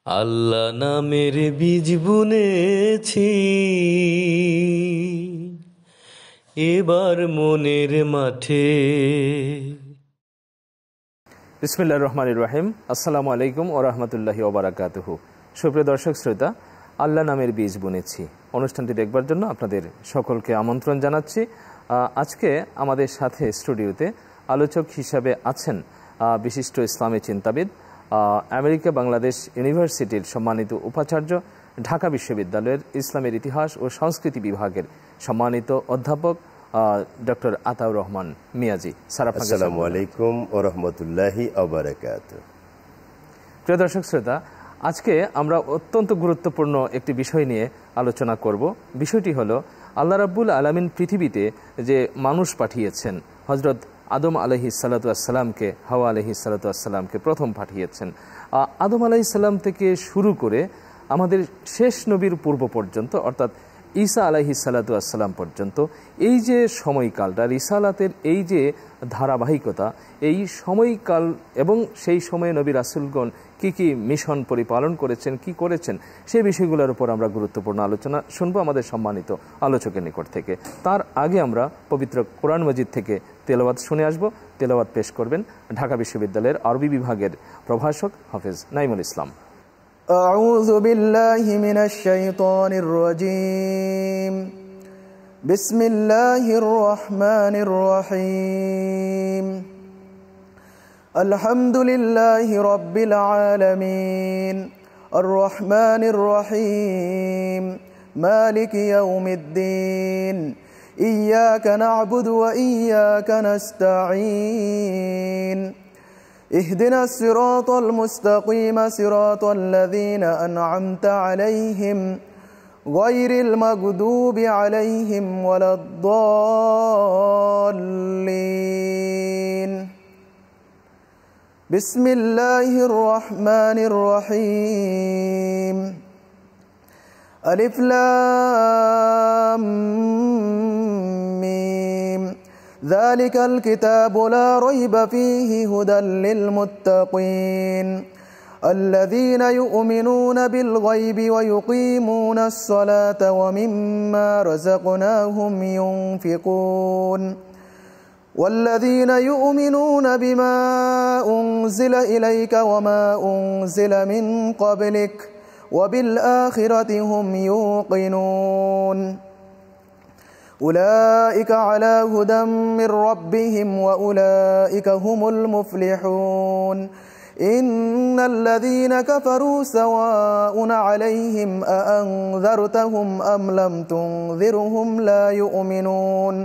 আল্লাহ নামের বীজ বুনেছি, এবার মনের মাঠে। বিসমিল্লাহির রহমানির রহিম। আসসালামু আলাইকুম ওয়া রাহমাতুল্লাহি ওয়া বারাকাতুহু। সুপ্রিয় দর্শক শ্রোতা, আল্লাহ নামের বীজ বুনেছি অনুষ্ঠানটি দেখবার জন্য আপনাদের সকলকে আমন্ত্রণ জানাচ্ছি। আজকে আমাদের সাথে স্টুডিওতে আলোচক হিসাবে আছেন বিশিষ্ট ইসলামী চিন্তাবিদ, আমেরিকা বাংলাদেশ ইউনিভার্সিটির সম্মানিত উপাচার্য, ঢাকা বিশ্ববিদ্যালয়ের ইসলামের ইতিহাস ও সংস্কৃতি বিভাগের সম্মানিত অধ্যাপক ডক্টর আতাউর রহমান মিয়াজি। স্যার, আসসালামু আলাইকুম ওয়া রাহমাতুল্লাহি ওয়া বারাকাতুহু। প্রিয় দর্শক শ্রোতা, আজকে আমরা অত্যন্ত গুরুত্বপূর্ণ একটি বিষয় নিয়ে আলোচনা করব। বিষয়টি হলো আল্লাহ রাব্বুল আলামিন পৃথিবীতে যে মানুষ পাঠিয়েছেন, হযরত আদম আলাইহিসসালাতু ওয়াসসালামকে, হাওয়া আলাইহিসসালাতু ওয়াসসালামকে প্রথম পাঠিয়েছেন। আদম আলাইহিসসালাম থেকে শুরু করে আমাদের শেষ নবীর পূর্ব পর্যন্ত, অর্থাৎ ঈসা আলাইহিসসালাতু ওয়াসসালাম পর্যন্ত এই যে সময়কালটা, রিসালাতের এই যে ধারাবাহিকতা, এই সময়কাল এবং সেই সময়ে নবী রাসূলগণ কি কি মিশন পরিপালন করেছেন, কি করেছেন, সেই বিষয়গুলোর উপর আমরা গুরুত্বপূর্ণ আলোচনা শুনবো আমাদের সম্মানিত আলোচকের নিকট থেকে। তার আগে আমরা পবিত্র কোরআন মাজিদ থেকে তেলাওয়াত শুনে আসব। তেলাওয়াত পেশ করবেন ঢাকা বিশ্ববিদ্যালয়ের আরবি বিভাগের প্রভাষক হাফেজ নাইমুল ইসলাম। أعوذ بالله من الشيطان الرجيم. بسم الله الرحمن الرحيم. الحمد لله رب العالمين الرحمن الرحيم مالك يوم الدين إياك نعبد وإياك نستعين. اهدنا الصراط المستقيم صراط الذين أنعمت عليهم غير المغضوب عليهم ولا الضالين. بسم الله الرحمن الرحيم. ألف لام ميم. ذلك الكتاب لا ريب فيه هدى للمتقين الذين يؤمنون بالغيب ويقيمون الصلاة ومما رزقناهم ينفقون والذين يؤمنون بما أنزل إليك وما أنزل من قبلك وبالآخرة هم يوقنون أولئك على هدى من ربهم وأولئك هم المفلحون. إن الذين كفروا سواء عليهم أأنذرتهم أم لم تنذرهم لا يؤمنون.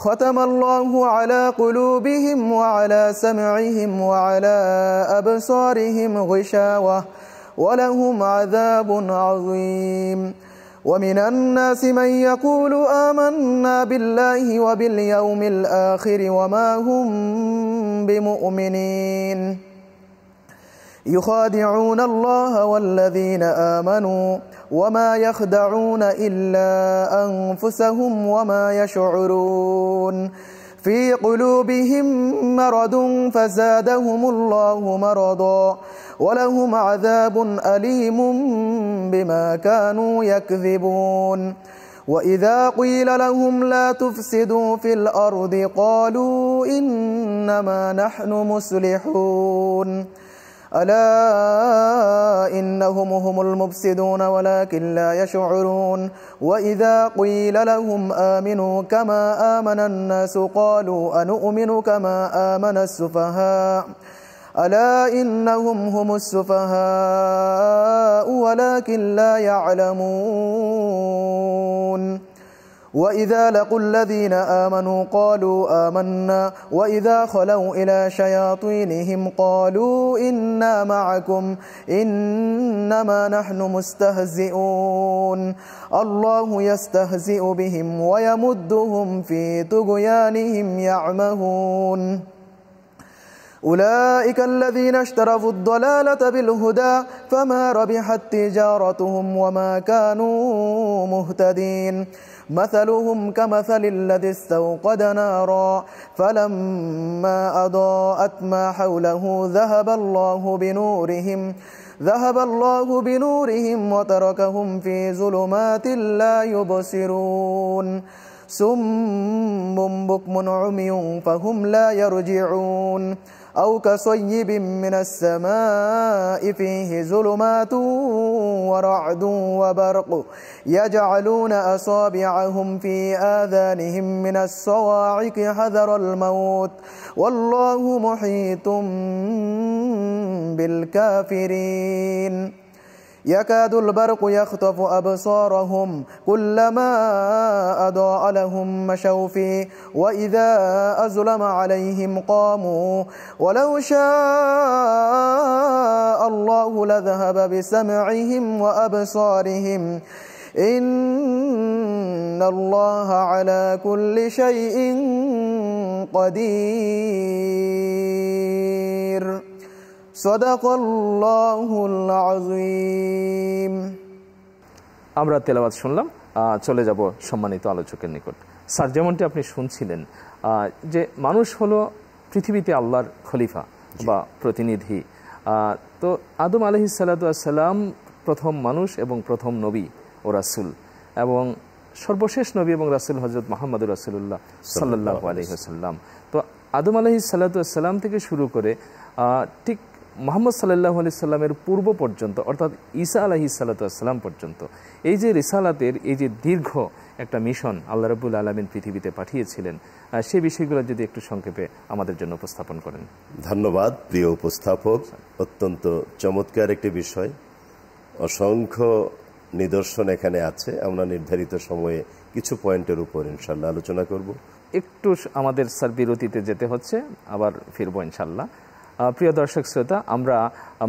ختم الله على قلوبهم وعلى سمعهم وعلى أبصارهم غشاوة ولهم عذاب عظيم. ومن الناس من يقول آمنا بالله وباليوم الآخر وما هم بمؤمنين يخادعون الله والذين آمنوا وما يخدعون إلا أنفسهم وما يشعرون. في قلوبهم مرض فزادهم الله مرضا ولهم عذاب أليم بما كانوا يكذبون. وإذا قيل لهم لا تفسدوا في الأرض قالوا إنما نحن مصلحون ألا إنهم هم المفسدون ولكن لا يشعرون. وإذا قيل لهم آمنوا كما آمن الناس قالوا أنؤمن كما آمن السفهاء ألا إنهم هم السفهاء ولكن لا يعلمون. وإذا لقوا الذين آمنوا قالوا آمنا وإذا خلوا إلى شياطينهم قالوا إنا معكم إنما نحن مستهزئون الله يستهزئ بهم ويمدهم في طغيانهم يعمهون. أولئك الذين اشتروا الضلالة بالهدى فما ربحت تجارتهم وما كانوا مهتدين. مثلهم كمثل الذي استوقد نارا فلما أضاءت ما حوله ذهب الله بنورهم ذهب الله بنورهم وتركهم في ظلمات لا يبصرون صم بكم عمي فهم لا يرجعون أو كصيب من السماء فيه ظلمات ورعد وبرق يجعلون أصابعهم في آذانهم من الصواعق حذر الموت والله محيط بالكافرين يكاد البرق يخطف أبصارهم كلما أضاء لهم مشوا فيه وإذا أظلم عليهم قاموا ولو شاء الله لذهب بسمعهم وأبصارهم إن الله على كل شيء قدير সাদাকাল্লাহুল আযীম। আমরা তেলাওয়াত শুনলাম, চলে যাব সম্মানিত আলোচকের নিকট। স্যার, যেমনটি আপনি শুনছিলেন যে মানুষ হলো পৃথিবীতে আল্লাহর খলিফা বা প্রতিনিধি। তো আদম আলাইহিস সালাতু ওয়াস সালাম প্রথম মানুষ এবং প্রথম নবী ও রাসূল, এবং সর্বশেষ নবী এবং রাসূল হযরত মুহাম্মদুর রাসূলুল্লাহ সাল্লাল্লাহু আলাইহি ওয়াসাল্লাম। তো আদম আলাইহিস সালাতু ওয়াস সালাম থেকে শুরু করে ঠিক মুহাম্মদ সাল্লাল্লাহু আলাইহি সাল্লামের পূর্ব পর্যন্ত, অর্থাৎ ঈসা আলাইহিস সালাতু ওয়াস সালাম পর্যন্ত এই যে রিসালাতের এই যে দীর্ঘ একটা মিশন আল্লাহ রাব্বুল আলামিন পৃথিবীতে পাঠিয়েছিলেন, সেই বিষয়গুলো যদি একটু সংক্ষেপে আমাদের জন্য উপস্থাপন করেন। ধন্যবাদ প্রিয় উপস্থাপক। অত্যন্ত চমৎকার একটি বিষয়, অসংখ্য নিদর্শন এখানে আছে। আমরা নির্ধারিত সময়ে কিছু পয়েন্টের উপর ইনশাআল্লাহ আলোচনা করব। একটু আমাদের স্যার বিরতিতে যেতে হচ্ছে, আবার ফিরবো ইনশাআল্লাহ। প্রিয় দর্শক শ্রোতা, আমরা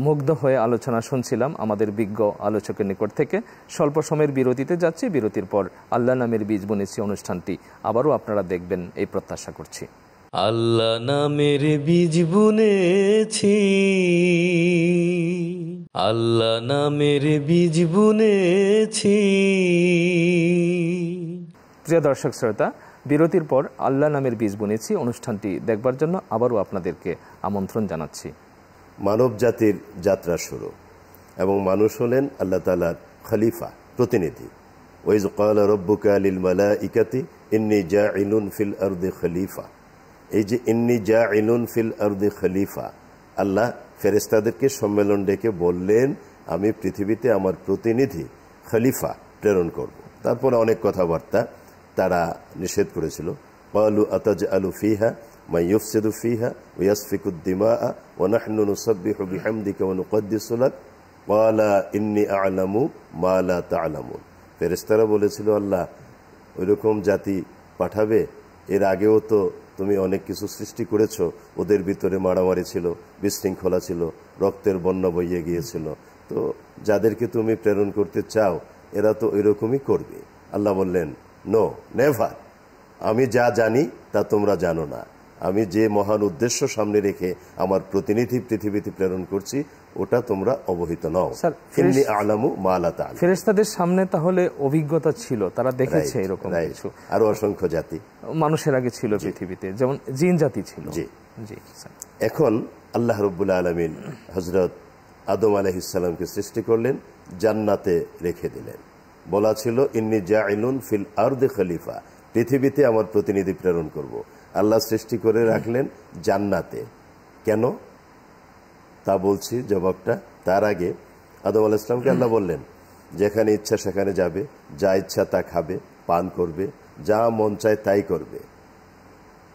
মুগ্ধ হয়ে আলোচনা শুনছিলাম আমাদের বিজ্ঞ আলোচকের নিকট থেকে। স্বল্প সময়ের বিরতিতে যাচ্ছি, বিরতির পর আল্লাহ নামের বীজ বুনেছি অনুষ্ঠানটি আবারও আপনারা দেখবেন এই প্রত্যাশা করছি। আল্লাহ নামের বীজ বুনেছি, আল্লাহ নামের বীজ বুনেছি। প্রিয় দর্শক শ্রোতা, বিরতির পর আল্লাহ নামের বীজ বুনেছি অনুষ্ঠানটি দেখবার জন্য আবারও আপনাদেরকে আমন্ত্রণ জানাচ্ছি। মানব জাতির যাত্রা শুরু, এবং মানুষ হলেন আল্লাহ তাআলার খলিফা, প্রতিনিধি। ওয়াইজ ক্বালা রাব্বুকা লিল মালাইকাতি ইন্নী জাইলুন ফিল আরদি খলিফা। এই যে ইন্নী জাইলুন ফিল আরদি খলিফা, আল্লাহ ফেরেশতাদেরকে সম্মেলন ডেকে বললেন আমি পৃথিবীতে আমার প্রতিনিধি খলিফা প্রেরণ করব। তারপরে অনেক কথাবার্তা তারা নিষেধ করেছিল। ক্বালু আতাজআলু ফিহা মান ইউফসিদু ফিহা ওয়া ইয়াসফিকুদ দিমাআ ওয়া নাহনু নুসাব্বিহু বিহামদিকা ওয়া নুকদ্দিসু লাক ক্বালা ইন্নী আ'লামু মা লা তা'লামুন। ফেরেশতারা বলেছিল আল্লাহ ওইরকম জাতি পাঠাবে, এর আগেও তো তুমি অনেক কিছু সৃষ্টি করেছো, ওদের ভিতরে মারামারি ছিল, বিশৃঙ্খলা ছিল, রক্তের বন্যা বইয়ে গিয়েছিল, তো যাদেরকে তুমি প্রেরণ করতে চাও এরা তো ওইরকমই করবে। আল্লাহ বললেন নো, নেভার। আমি যা জানি তা তোমরা জানো না। আমি যে মহান উদ্দেশ্য সামনে রেখে আমার প্রতিনিধি পৃথিবীতে প্রেরণ করছি ওটা তোমরা অবহিত নও। ইন্নী আ'লামু মা লা তা'লামুন। ফেরেশতাদের সামনে তাহলে অভিজ্ঞতা ছিল, তারা দেখেছে এরকম কিছু। আরো অসংখ্য জাতি মানুষের আগে ছিল পৃথিবীতে, যেমন জিন জাতি ছিল। জি জি। এখন আল্লাহ রাব্বুল আলামিন হযরত আদম আলাইহিস সালামকে সৃষ্টি করলেন, জান্নাতে রেখে দিলেন। বলা ছিল ইন্নী জাইলুন ফিল আরদি খলিফা, পৃথিবীতে আমার প্রতিনিধি প্রেরণ করব। আল্লাহ সৃষ্টি করে রাখলেন জান্নাতে। কেন তা বলছি জবাবটা। তার আগে আদম আলাইহিস সালামকে আল্লাহ বললেন যেখানে ইচ্ছা সেখানে যাবে, যা ইচ্ছা তা খাবে, পান করবে, যা মন চায় তাই করবে,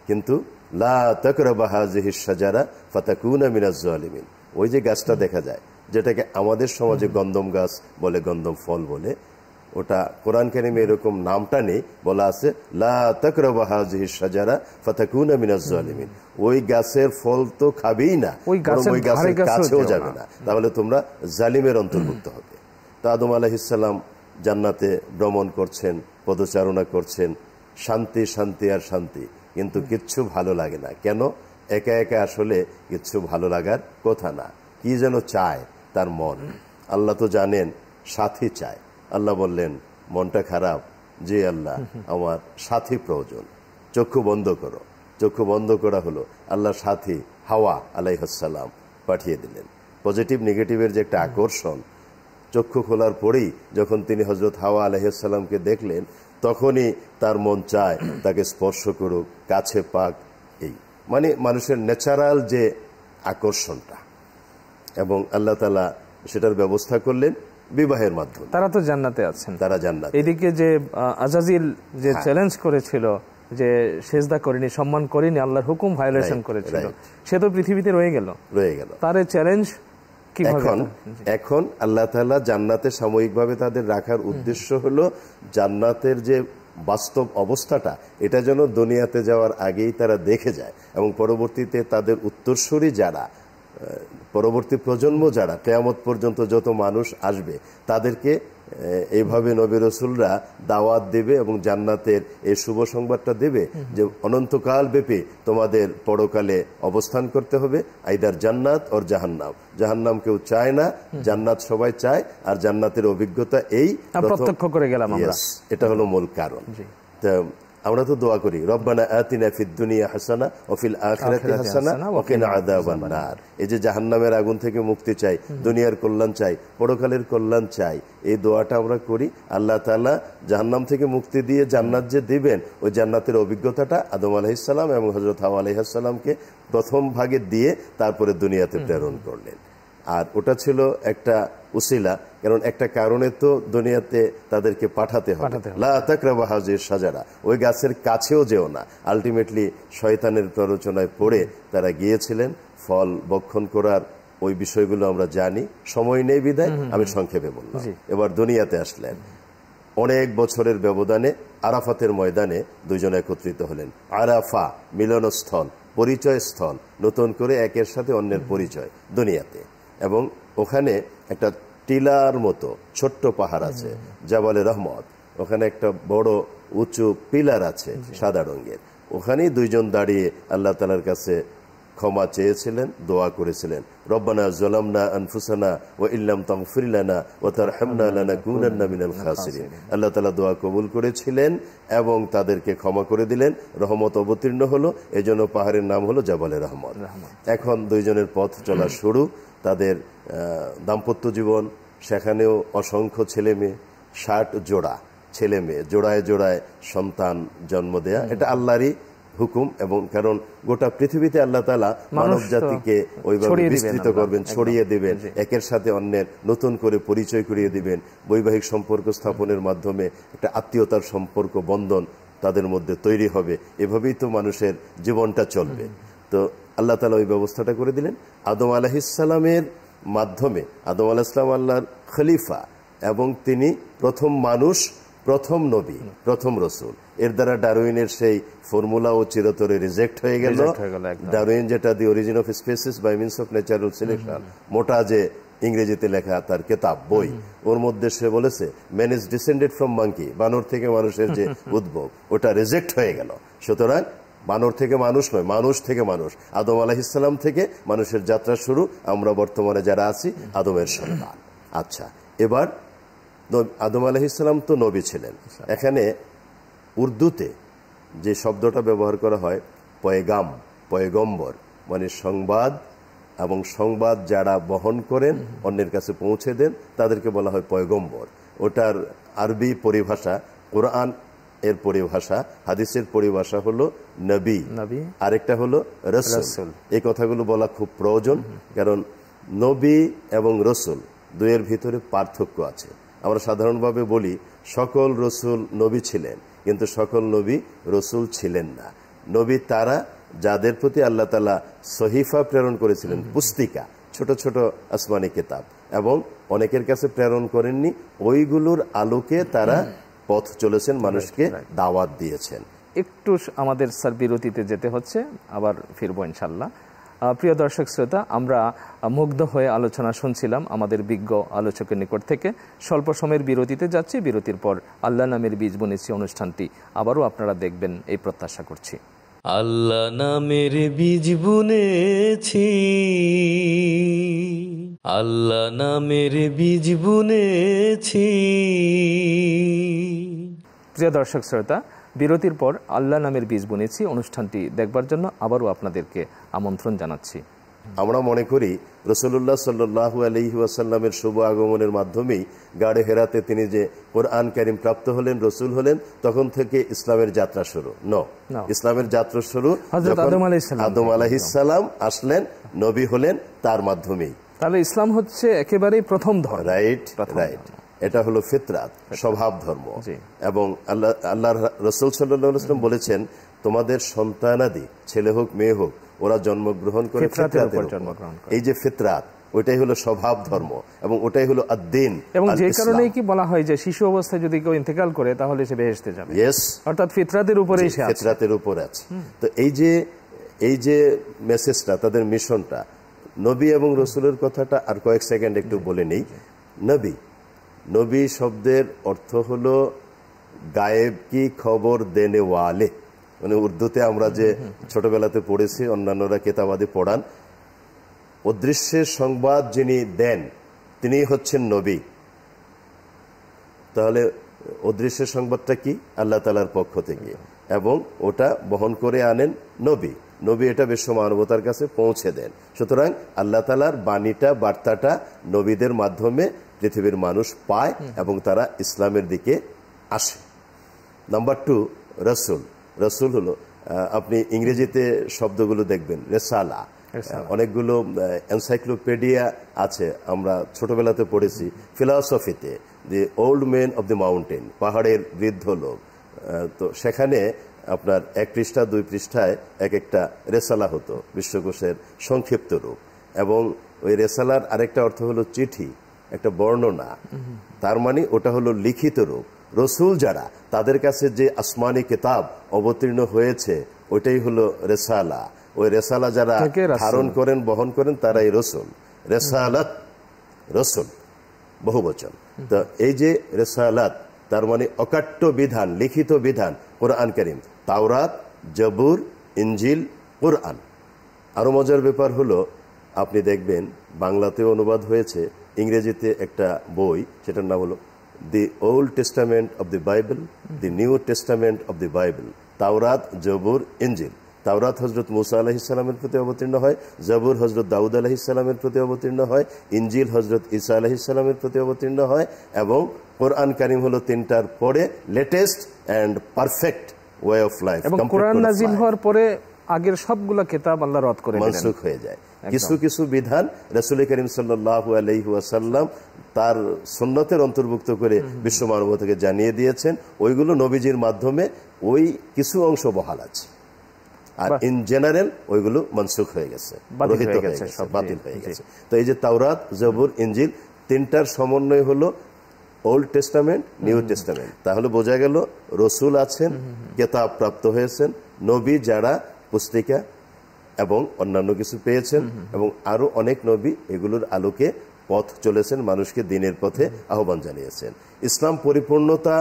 কিন্তু লা তাকরাবা হাযিহিশ শাজারা ফাতাকুনা মিনাজ জালিমিন। ওই যে গাছটা দেখা যায়, যেটাকে আমাদের সমাজে গন্ধম গাছ বলে, গন্ধম ফল বলে, ওটা কোরআন কারিমে এরকম নামটা নেই, বলা আছে লা তাকরাবা হাযিহিশ শাজারা ফাতাকুনা মিনাজ জালিমিন। ওই গাছের ফল তো খাবেই না, ওই গাছের কাছেও যাবে না, তাহলে তোমরা জালিমের অন্তর্ভুক্ত হবে। তো আদম আলাইহিস সালাম জান্নাতে ভ্রমণ করছেন, পদচারণা করছেন, শান্তি শান্তি আর শান্তি, কিন্তু কিচ্ছু ভালো লাগে না। কেন? একা একা আসলে কিচ্ছু ভালো লাগার কথা না। কি যেন চায় তার মন। আল্লাহ তো জানেন সাথী চায়। আল্লাহ বললেন মনটা খারাপ, যে আল্লাহ আমার সাথী প্রয়োজন, চক্ষু বন্ধ করো। চক্ষু বন্ধ করা হলো, আল্লাহ সাথী হাওয়া আলাইহিস সালাম পাঠিয়ে দিলেন। পজিটিভ নেগেটিভের যে একটা আকর্ষণ, চক্ষু খোলার পরেই যখন তিনি হযরত হাওয়া আলাইহিস সালামকে দেখলেন, তখনই তার মন চায় তাকে স্পর্শ করুক, কাছে পাক। এই মানে মানুষের ন্যাচারাল যে আকর্ষণটা, এবং আল্লাহ তাআলা সেটার ব্যবস্থা করলেন বিবাহের মাধ্যমে। তারা তো জান্নাতে আছেন, তারা জান্নাত। এদিকে যে আজাজিল যে চ্যালেঞ্জ করেছিল যে সেজদা করেনি, সম্মান করেনি, আল্লাহর হুকুম ভায়োলেশন করেছিল, সে তো পৃথিবীতে রয়ে গেল। তার চ্যালেঞ্জ এখন আল্লাহ তাআলা জান্নাতে সাময়িকভাবে তাদের রাখার উদ্দেশ্য হলো জান্নাতের যে বাস্তব অবস্থাটা, এটা যেন দুনিয়াতে যাওয়ার আগেই তারা দেখে যায়, এবং পরবর্তীতে তাদের উত্তরসূরি যারা, পরবর্তী প্রজন্ম যারা, কিয়ামত পর্যন্ত যত মানুষ আসবে তাদেরকে এইভাবে নবী রাসূলরা দাওয়াত দেবে এবং জান্নাতের এই শুভ সংবাদটা দেবে যে অনন্তকাল ব্যাপী তোমাদের পরকালে অবস্থান করতে হবে, আইদার জান্নাত অর জাহান্নাম। জাহান্নাম কেউ চায় না, জান্নাত সবাই চায়, আর জান্নাতের অভিজ্ঞতা এই প্রত্যক্ষ করে গেলাম আমরা। এটা হলো মূল কারণ। আমরা তো দোয়া করি, রব্বানা আতিনা ফিদ দুনিয়া হাসানা ওয়া ফিল আখিরাতি হাসানা ওয়া কিনা আযাবান নার। এই যে জাহান্নামের আগুন থেকে মুক্তি চাই, দুনিয়ার কল্যাণ চাই, পরকালের কল্যাণ চাই, এই দোয়াটা আমরা করি। আল্লাহ তাআলা জাহান্নাম থেকে মুক্তি দিয়ে জান্নাত যে দিবেন, ওই জান্নাতের অভিজ্ঞতাটা আদম আলাইহিস সালাম এবং হযরত হাওয়া আলাইহিস সালামকে প্রথম ভাগে দিয়ে তারপরে দুনিয়াতে প্রেরণ করলেন। আর ওটা ছিল একটা উসিলা, কারণ একটা কারণে তো দুনিয়াতে তাদেরকে পাঠাতে হবে। লা তাকরাবু হাযিহিশ শাজারা, ওই গাছের কাছেও যেও না। আলটিমেটলি শয়তানের প্ররোচনায় পড়ে তারা গিয়েছিলেন। ফল ভক্ষণ করার ওই বিষয়গুলো আমরা জানি, সময় নেই বিদায় আমি সংক্ষেপে বললাম। এবার দুনিয়াতে আসলেন, অনেক বছরের ব্যবধানে আরাফাতের ময়দানে দুইজন একত্রিত হলেন। আরাফা মিলনস্থল, পরিচয় স্থল, নতুন করে একের সাথে অন্যের পরিচয় দুনিয়াতে। এবং ওখানে একটা টিলার মতো ছোট্ট পাহাড় আছে, জাবালে রহমত। ওখানে একটা বড় উঁচু পিলার আছে সাদা রঙের। ওখানেই দুইজন দাঁড়িয়ে আল্লাহ তাআলার কাছে ক্ষমা চেয়েছিলেন, দোয়া করেছিলেন, রব্বানা যালামনা আনফুসানা ওয়া ইল্লাম তাগফির লানা ওয়া তারহামনা লানাকুনান্না মিনাল খাসিরিন। আল্লাহ তাআলা দোয়া কবুল করেছিলেন এবং তাদেরকে ক্ষমা করে দিলেন, রহমত অবতীর্ণ হলো। এজন্য পাহাড়ের নাম হলো জাবালে রহমত। এখন দুইজনের পথ চলা শুরু, তাদের দাম্পত্য জীবন, সেখানেও অসংখ্য ছেলে মেয়ে, 60 জোড়া ছেলে মেয়ে, জোড়ায় জোড়ায় সন্তান জন্ম দেয়া। এটা আল্লাহরই হুকুম, এবং কারণ গোটা পৃথিবীতে আল্লাহ তাআলা মানব জাতিকে ওইভাবে বিস্তৃত করবেন, ছড়িয়ে দিবেন, একের সাথে অন্যের নতুন করে পরিচয় করিয়ে দিবেন। বৈবাহিক সম্পর্ক স্থাপনের মাধ্যমে একটা আত্মীয়তার সম্পর্ক, বন্ধন তাদের মধ্যে তৈরি হবে। এভাবেই তো মানুষের জীবনটা চলবে। তো আল্লাহ তাআলা ওই ব্যবস্থাটা করে দিলেন আদম আলাইহিস সালামের মাধ্যমে। আদম আলাইহিস সালাম আল্লাহর খলিফা, এবং তিনি প্রথম মানুষ, প্রথম নবী, প্রথম রসুল। এর দ্বারা ডারউইনের সেই ফর্মুলাও চিরতরে রিজেক্ট হয়ে গেল। ডারউইন যেটা the origin of species by means of natural selection, মোটা যে ইংরেজিতে লেখা তার কেতাব বই, ওর মধ্যে সে বলেছে man is descended from monkey, বানর থেকে মানুষের যে উদ্ভব, ওটা রিজেক্ট হয়ে গেল। সুতরাং বানর থেকে মানুষ নয়, মানুষ থেকে মানুষ। আদম আলাইহিস সালাম থেকে মানুষের যাত্রা শুরু। আমরা বর্তমানে যারা আছি আদমের সন্তান। আচ্ছা, এবার আদম আলাইহিস সালাম তো নবী ছিলেন। এখানে উর্দুতে যে শব্দটা ব্যবহার করা হয় পয়গাম, পয়গম্বর, মানে সংবাদ, এবং সংবাদ যারা বহন করেন, অন্যের কাছে পৌঁছে দেন, তাদেরকে বলা হয় পয়গম্বর। ওটার আরবি পরিভাষা, কোরআন এর পরিভাষা, হাদিসের পরিভাষা হলো নবী, আরেকটা হলো রাসূল। এই কথাগুলো বলা খুব প্রয়োজন, কারণ নবী এবং রসুল দুইয়ের ভিতরে পার্থক্য আছে। আমরা সাধারণভাবে বলি সকল রসুল নবী ছিলেন, কিন্তু সকল নবী রসুল ছিলেন না। নবী তারা যাদের প্রতি আল্লাহ তাআলা সহিফা প্রেরণ করেছিলেন, পুস্তিকা, ছোট ছোট আসমানি কিতাব, এবং অনেকের কাছে প্রেরণ করেননি। ওইগুলোর আলোকে তারা পথ চলেছেন, মানুষকে দাওয়াত দিয়েছেন। একটু আমাদের স্যার বিরতিতে যেতে হচ্ছে, আবার ফিরবো ইনশাল্লাহ। প্রিয় দর্শক শ্রোতা, আমরা মুগ্ধ হয়ে আলোচনা শুনছিলাম আমাদের বিজ্ঞ আলোচকের নিকট থেকে। স্বল্প সময়ের বিরতিতে যাচ্ছি, বিরতির পর আল্লাহ নামের বীজ বুনেছি অনুষ্ঠানটি আবারও আপনারা দেখবেন এই প্রত্যাশা করছি। আল্লাহ নামের বীজ বুনেছি, আল্লাহ নামের বীজ বুনেছি। প্রিয় দর্শক শ্রোতা, বিরতির পর আল্লাহ নামের বীজ বুনেছি অনুষ্ঠানটি দেখবার জন্য আবারও আপনাদেরকে আমন্ত্রণ জানাচ্ছি। আমরা মনে করি রাসূলুল্লাহ সাল্লাল্লাহু আলাইহি ওয়াসাল্লামের শুভ আগমনের মাধ্যমেই গাড়ে হেরাতে তিনি যে কোরআন কারীম প্রাপ্ত হলেন, রসুল হলেন, তখন থেকে ইসলামের যাত্রা শুরু। ইসলামের যাত্রা শুরু আদম আলাইহিস সালাম আসলেন, নবী হলেন, তার মাধ্যমেই। তাহলে ইসলাম হচ্ছে একেবারেই প্রথম ধর্ম। রাইট। এটা হলো ফিতরাত, স্বভাব ধর্ম। এবং আল্লাহর রাসূল সাল্লাল্লাহু আলাইহি ওয়াসাল্লাম বলেছেন, তোমাদের সন্তানাদি ছেলে হোক মেয়ে হোক ওরা জন্মগ্রহণ করে ফিতরাতের উপর। এই যে ফিতরাত, ওইটাই হলো স্বভাব ধর্ম এবং ওটাই হলো আদ-দ্বীন। এবং যে কারণেই কি বলা হয় যে শিশু অবস্থায় যদি কেউ ইন্তেকাল করে তাহলে সে বেহেশতে যাবে। অর্থাৎ ফিতরাতের উপরেই সে আছে, ফিতরাতের উপর আছে। তো এই যে মেসেজটা, তাদের মিশনটা, নবী এবং রসুলের কথাটা আর কয়েক সেকেন্ড একটু বলে নেই। নবী শব্দের অর্থ হলো গায়েব কি খবর দেনে ওয়ালে, মানে উর্দুতে আমরা যে ছোটবেলাতে পড়েছি, অন্যান্যরা কেতাবাদে পড়ান, অদৃশ্যের সংবাদ যিনি দেন তিনি হচ্ছেন নবী। তাহলে অদৃশ্যের সংবাদটা কি? আল্লাহ তাআলার পক্ষ থেকে, এবং ওটা বহন করে আনেন নবী এটা বিশ্ব মানবতার কাছে পৌঁছে দেন। সুতরাং আল্লাহ তাআলার বাণীটা, বার্তাটা নবীদের মাধ্যমে পৃথিবীর মানুষ পায় এবং তারা ইসলামের দিকে আসে। নাম্বার 2, রসুল হলো, আপনি ইংরেজিতে শব্দগুলো দেখবেন রেসালা, অনেকগুলো এনসাইক্লোপিডিয়া আছে, আমরা ছোটবেলাতে পড়েছি। ফিলসফিতে the old man of the mountain, পাহাড়ের বৃদ্ধ লোক, তো সেখানে আপনার 1 পৃষ্ঠা 2 পৃষ্ঠায় এক একটা রেসালা হতো, বিশ্বকোষের সংক্ষিপ্ত রূপ। এবং ওই রেসালার আরেকটা অর্থ হলো চিঠি, একটা বর্ণনা, তার মানে ওটা হলো লিখিত রূপ। রসুল যারা, তাদের কাছে যে আসমানি কিতাব অবতীর্ণ হয়েছে ওইটাই হলো রেসালা। ওই রেসালা যারা ধারণ করেন, বহন করেন, তারাই রসুল। রেসালাত, রসুল বহুবচন। তো এই যে রেসালাত, তার মানে অকাট্য বিধান, লিখিত বিধান, কোরআন কারীম, তাওরাত, জবুর, ইনজিল, কোরআন। আরো মজার ব্যাপার হলো, আপনি দেখবেন বাংলাতেও অনুবাদ হয়েছে, ইংরেজিতে একটা বই, সেটার নাম হলো the old testament of the Bible, the new testament of the Bible. তাওরাত, জবুর, ইনজিল। তাওরাত হযরত মুসা আলাইহিস সালামের প্রতি অবতীর্ণ হয়, জবুর হযরত দাউদ আলাইহিস সালামের প্রতি অবতীর্ণ হয়, ইনজিল হযরত ঈসা আলাইহিস সালামের প্রতি অবতীর্ণ হয়, এবং কোরআন কারীম হলো 3টার পরে latest and perfect way of life. এবং কোরআন নাযিল হওয়ার পরে আগের সবগুলো কিতাব আল্লাহ রদ করে দিলেন, মানসুখ হয়ে যায়। কিছু বিধান রাসূল করিম সাল্লাল্লাহু আলাইহি ওয়াসাল্লাম তার সুন্নতের অন্তর্ভুক্ত করে বিশ্ব মানবতাকে জানিয়ে দিয়েছেন, ওইগুলো নবীজির মাধ্যমে ওই কিছু অংশ বহাল আছে, আর ইন জেনারেল ওইগুলো মানসুখ হয়ে গেছে, বাতিল হয়ে গেছে। তো এই যে তাওরাত, জবুর, ইনজিল, 3টার সমন্বয় হলো ওল্ড টেস্টামেন্ট, নিউ টেস্টামেন্ট। তাহলে বোঝা গেল রসুল আছেন, কিতাব প্রাপ্ত হয়েছেন, নবী যারা পুস্তিকা এবং অন্যান্য কিছু পেয়েছেন, এবং আরো অনেক নবী এগুলোর আলোকে পথ চলেছেন, মানুষকে দ্বীনের পথে আহ্বান জানিয়েছেন। ইসলাম পরিপূর্ণতা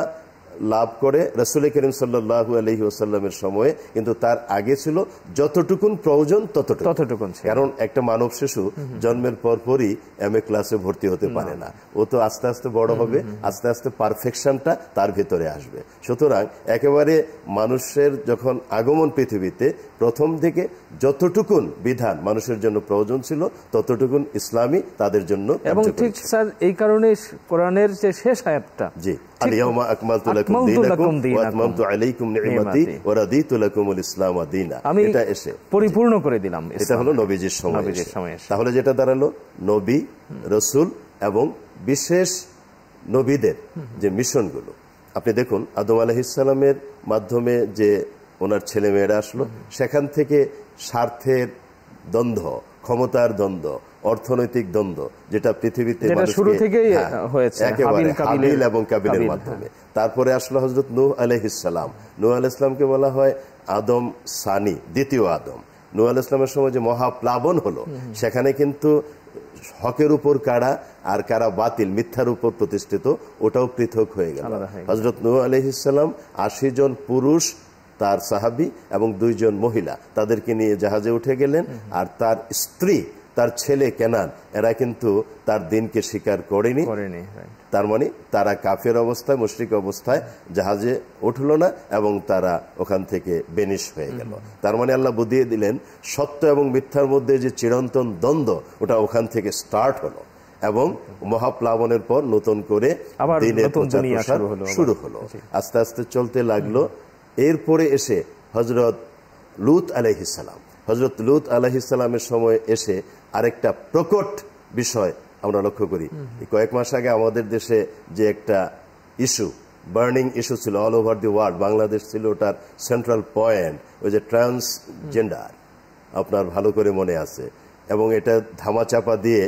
লাভ করে রাসূল করিম সাল্লাল্লাহু আলাইহি ওয়াসাল্লামের সময়ে, কিন্তু তার আগে ছিল যতটুকুন প্রয়োজন ততটুকুন। কারণ একটা মানব শিশু জন্মের পরপরই MA ক্লাসে ভর্তি হতে পারে না, ও তো আস্তে আস্তে বড় হবে, আস্তে আস্তে পারফেকশনটা তার ভিতরে আসবে। সুতরাং একেবারে মানুষের যখন আগমন পৃথিবীতে, প্রথম দিকে যতটুকুন বিধান মানুষের জন্য প্রয়োজন ছিল ততটুকুন ইসলামী তাদের জন্য। এবং ঠিক স্যার, এই কারণে কোরআনের যে শেষ আয়াতটা, জি, আল-ইয়াওমা আকমালতু লাকুম দীনাকুম ওয়া আতমামতু আলাইকুম নি'মাতি ওয়া রাদিতু লাকুমুল ইসলাম দীনা, এটা এসে পরিপূর্ণ করে দিলাম। এটা হলো নবীজির সময়। তাহলে যেটা দাঁড়ালো, নবী, রসুল এবং বিশেষ নবীদের যে মিশনগুলো, আপনি দেখুন আদম আলাইহিস সালামের মাধ্যমে যে ওনার ছেলে মেয়েরা আসলো, সেখান থেকে স্বার্থের দ্বন্দ্ব, ক্ষমতার দ্বন্দ্ব, অর্থনৈতিক দ্বন্দ্ব, যেটা পৃথিবীতে শুরু থেকেই হয়েছে হাবিল এবং কাবিলের মাধ্যমে। তারপরে আসলো হযরত নূহ আলাইহিস সালাম। নূহ আলাইহিস সালামকে বলা হয় আদম সানি, দ্বিতীয় আদম। নূহ আলাইহিস সালামের সময় যে মহাপ্লাবন হলো, সেখানে কিন্তু হকের উপর কারা আর কারা বাতিল, মিথ্যার উপর প্রতিষ্ঠিত, ওটাও পৃথক হয়ে গেল। হযরত নূহ আলাইহিস সালাম 80 জন পুরুষ তার সাহাবী এবং 2 জন মহিলা, তাদেরকে নিয়ে জাহাজে উঠে গেলেন, আর তার স্ত্রী তার ছেলে কেনান, এরা কিন্তু তার দিনকে স্বীকার করেনি। তার মানে তারা কাফের অবস্থায়, মুশরিক অবস্থায় জাহাজে উঠল না এবং তারা ওখান থেকে বেনিশ হয়ে গেল। তার মানে আল্লাহ বুঝিয়ে দিলেন সত্য এবং মিথ্যার মধ্যে যে চিরন্তন দ্বন্দ্ব, ওটা ওখান থেকে স্টার্ট হলো এবং মহাপ্লাবনের পর নতুন করে দিনের প্রচার প্রসার শুরু হলো, আস্তে আস্তে চলতে লাগলো। এরপরে এসে হযরত লূত আলাইহিস সালাম, হযরত লূত আলাইহিস সালামের সময় এসে আরেকটা প্রকট বিষয় আমরা লক্ষ্য করি। কয়েক মাস আগে আমাদের দেশে যে একটা ইস্যু, বার্নিং ইস্যু ছিল all over the world, Bangladesh ছিল ওটার সেন্ট্রাল পয়েন্ট, ওই যে ট্রান্সজেন্ডার, আপনার ভালো করে মনে আছে। এবং এটা ধামাচাপা দিয়ে